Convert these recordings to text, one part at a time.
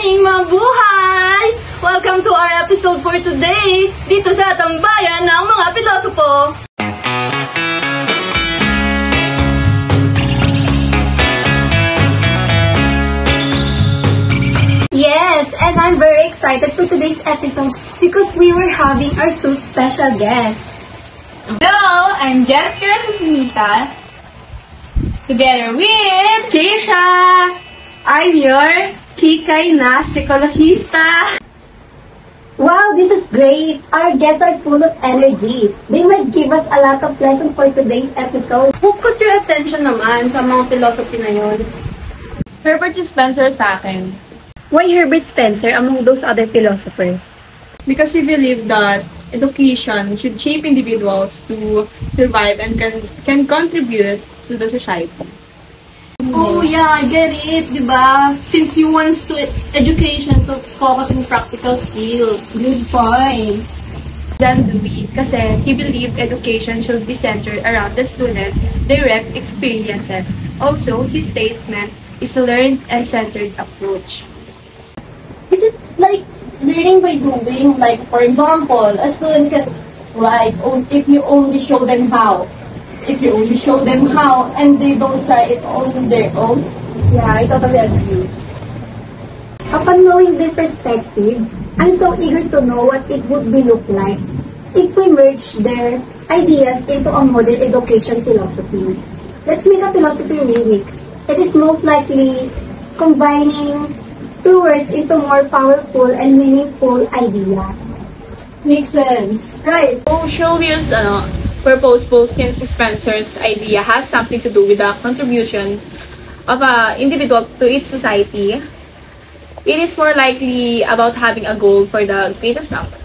morning, mabuhay! Welcome to our episode for today, dito sa Tambayan ng mga Pilosopo. Yes, and I'm very excited for today's episode because we were having our two special guests. Hello, I'm Jessica Susmita, together with Keisha! I'm your Kikay na Psikologista. Wow, this is great! Our guests are full of energy. They might give us a lot of lessons for today's episode. Who put your attention naman sa mga philosophy na yun? Herbert Spencer sa akin. Why Herbert Spencer among those other philosophers? Because he believed that education should shape individuals to survive and can contribute to the society. Oh yeah, I get it, diba? Since he wants to education to focus on practical skills. Good point. John Dewey kasi he believed education should be centered around the student direct experiences. Also, his statement is a learned and centered approach. Is it like learning by doing? Like, for example, a student can write if you only show them how. If you only show them how and they don't try it on their own. Yeah, I totally agree. Upon knowing their perspective, I'm so eager to know what it would be look like if we merge their ideas into a modern education philosophy. Let's make a philosophy remix. It is most likely combining two words into more powerful and meaningful idea. Makes sense. Right. So, shall we use purposeful since Spencer's idea has something to do with the contribution of an individual to its society. It is more likely about having a goal for the greatest number.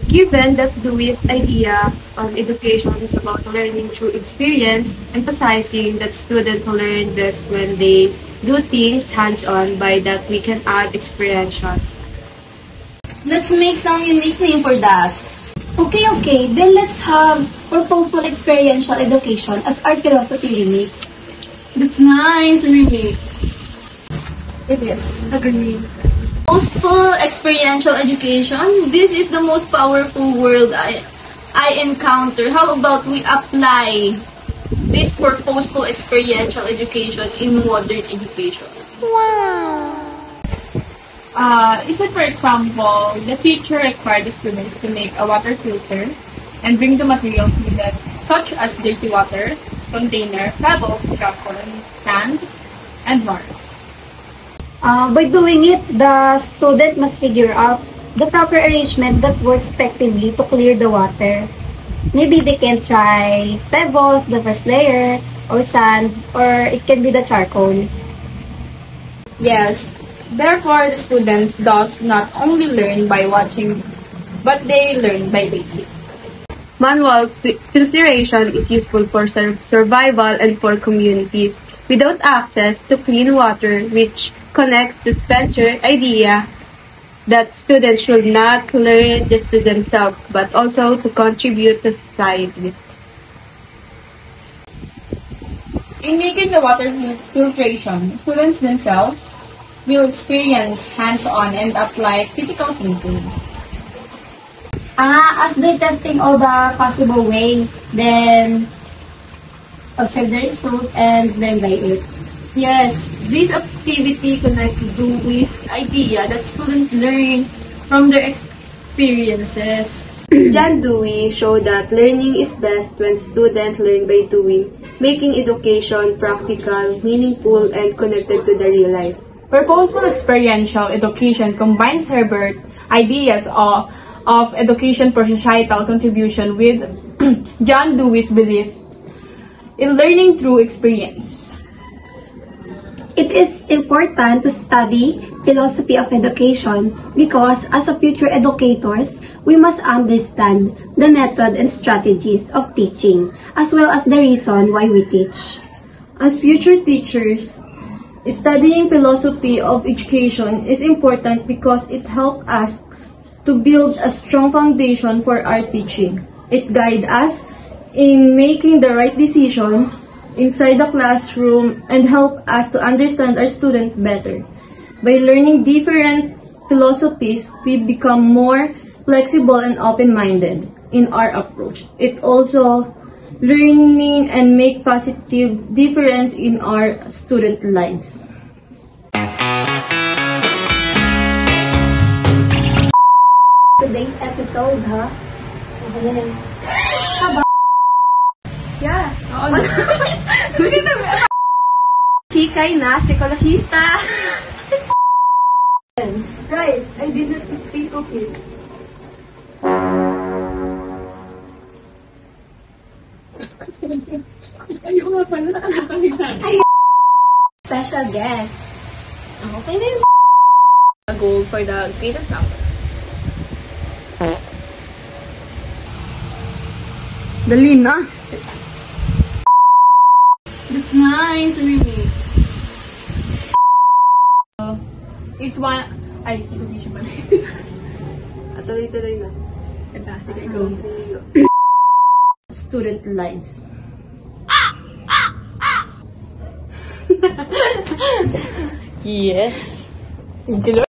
Given that Dewey's idea of education is about learning through experience, emphasizing that students learn best when they do things hands-on, by that we can add experiential. Let's make some unique name for that. Okay, then let's have purposeful experiential education as our philosophy remix. That's nice, remix. It is. Agree. Purposeful experiential education. This is the most powerful word I encounter. How about we apply this purposeful experiential education in modern education? Is it, for example, the teacher required the students to make a water filter and bring the materials needed, such as dirty water, container, pebbles, charcoal, sand, and more. By doing it, the student must figure out the proper arrangement that works effectively to clear the water. Maybe they can try pebbles, the first layer, or sand, or it can be the charcoal. Yes. Therefore, the students does not only learn by watching, but they learn by basic. Manual filtration is useful for survival and for communities without access to clean water, which connects to Spencer's idea that students should not learn just to themselves, but also to contribute to society. In making the water filtration, students themselves will experience hands-on and apply critical thinking. As they testing all the possible way, then observe the result and learn by it. Yes, this activity connects to Dewey's idea that students learn from their experiences. John Dewey showed that learning is best when students learn by doing, making education practical, meaningful, and connected to the real life. Purposeful experiential education combines Herbert's ideas of education for societal contribution with John Dewey's belief in learning through experience. It is important to study philosophy of education because as a future educators, we must understand the method and strategies of teaching as well as the reason why we teach. As future teachers, studying philosophy of education is important because it helps us to build a strong foundation for our teaching. It guides us in making the right decision inside the classroom and help us to understand our student better. By learning different philosophies, we become more flexible and open-minded in our approach. It also learning and make positive difference in our student lives. Today's episode, ha? Yeah. Hikay na, psikologista. Right, I didn't think of it. Ayaw nga pala. Special guest. Okay na yun. A goal for the greatest number. Dali na. That's nice, remix. Is one... Ay, hindi siya pala. Tuloy-tuloy na. Sige, go. Student lives. Yes. Thank you, Lord.